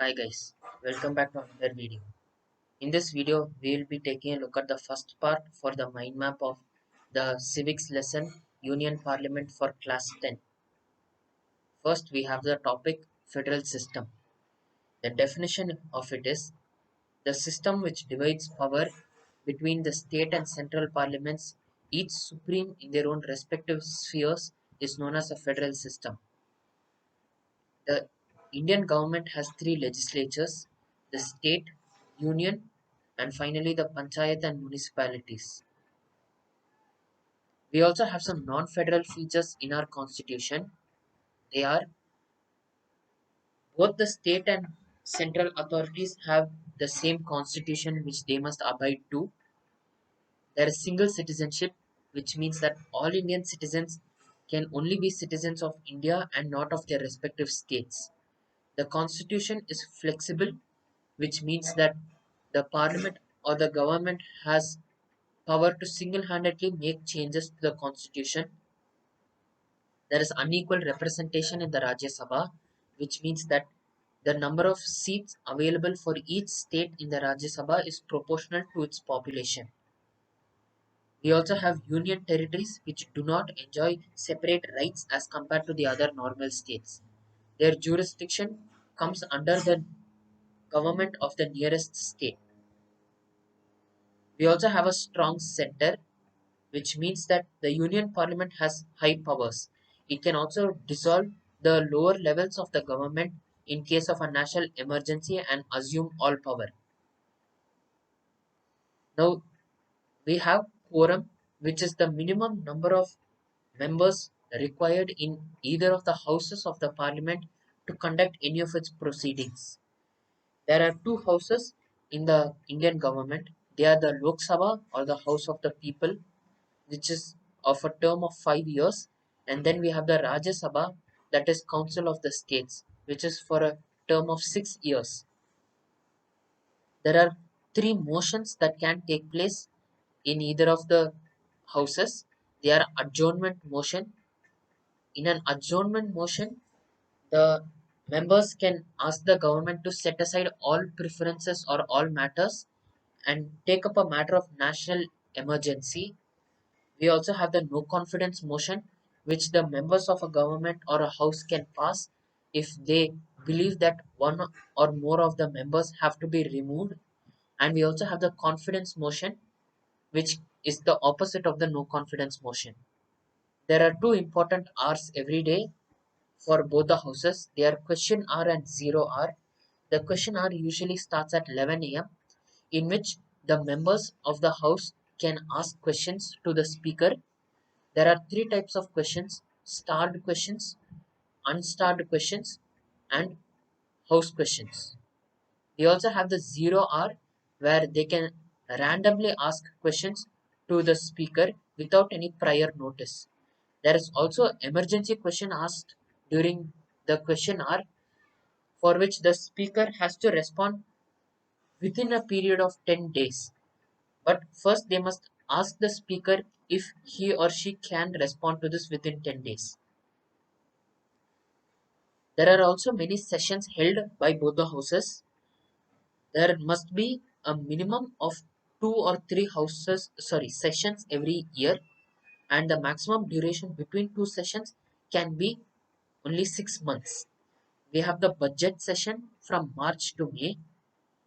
Hi guys, welcome back to another video. In this video, we will be taking a look at the first part for the mind map of the civics lesson Union Parliament for class 10. First, we have the topic federal system. The definition of it is the system which divides power between the state and central parliaments, each supreme in their own respective spheres, is known as a federal system. The Indian government has three legislatures: the state, union, and finally the panchayat and municipalities. We also have some non-federal features in our constitution. They are both the state and central authorities have the same constitution which they must abide to. There is single citizenship, which means that all Indian citizens can only be citizens of India and not of their respective states. The constitution is flexible, which means that the parliament or the government has power to single-handedly make changes to the constitution. There is unequal representation in the Rajya Sabha, which means that the number of seats available for each state in the Rajya Sabha is proportional to its population. We also have union territories which do not enjoy separate rights as compared to the other normal states. Their jurisdiction comes under the government of the nearest state. We also have a strong center, which means that the Union Parliament has high powers. It can also dissolve the lower levels of the government in case of a national emergency and assume all power. Now, we have quorum, which is the minimum number of members required in either of the houses of the Parliament to conduct any of its proceedings. There are two houses in the Indian government. They are the Lok Sabha, or the House of the People, which is of a term of 5 years, and then we have the Rajya Sabha, that is Council of the States, which is for a term of 6 years. There are three motions that can take place in either of the houses. They are adjournment motion. In an adjournment motion, the members can ask the government to set aside all preferences or all matters and take up a matter of national emergency. We also have the no confidence motion, which the members of a government or a house can pass if they believe that one or more of the members have to be removed. And we also have the confidence motion, which is the opposite of the no confidence motion. There are two important hours every day for both the houses. They are question hour and zero hour. The question hour usually starts at 11 a.m., in which the members of the house can ask questions to the speaker. There are three types of questions: starred questions, unstarred questions, and house questions. We also have the zero hour, where they can randomly ask questions to the speaker without any prior notice. There is also emergency question asked during the question hour, for which the speaker has to respond within a period of 10 days. But first, they must ask the speaker if he or she can respond to this within 10 days. There are also many sessions held by both the houses. There must be a minimum of two or three sessions every year, and the maximum duration between two sessions can be only 6 months. We have the budget session from March to May.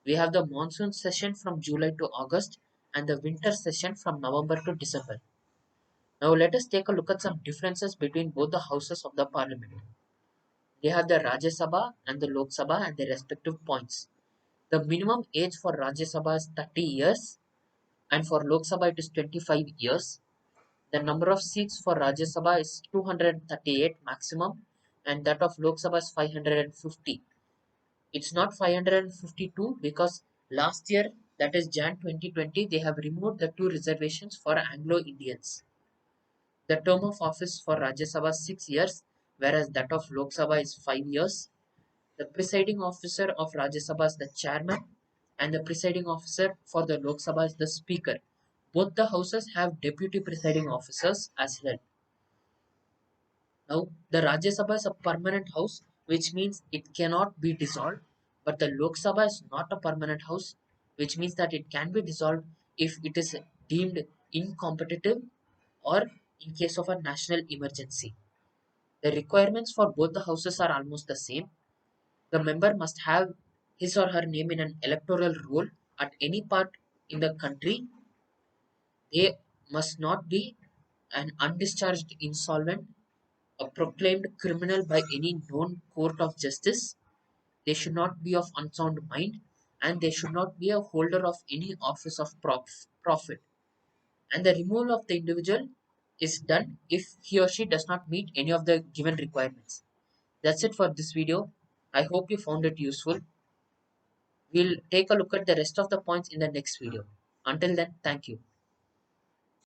We have the monsoon session from July to August, and the winter session from November to December. Now let us take a look at some differences between both the houses of the parliament. They have the Rajya Sabha and the Lok Sabha and their respective points. The minimum age for Rajya Sabha is 30 years, and for Lok Sabha it is 25 years. The number of seats for Rajya Sabha is 238 maximum, and that of Lok Sabha is 550. It's not 552 because last year, that is Jan 2020, they have removed the two reservations for Anglo Indians. The term of office for Rajya Sabha is 6 years, whereas that of Lok Sabha is 5 years. The presiding officer of Rajya Sabha is the chairman, and the presiding officer for the Lok Sabha is the speaker. Both the houses have deputy presiding officers as well. Now, the Rajya Sabha is a permanent house, which means it cannot be dissolved. But the Lok Sabha is not a permanent house, which means that it can be dissolved if it is deemed incompetitive or in case of a national emergency. The requirements for both the houses are almost the same. The member must have his or her name in an electoral roll at any part in the country. They must not be an undischarged insolvent, a proclaimed criminal by any known court of justice. They should not be of unsound mind, and they should not be a holder of any office of profit. And the removal of the individual is done if he or she does not meet any of the given requirements. That's it for this video. I hope you found it useful. We'll take a look at the rest of the points in the next video. Until then, thank you.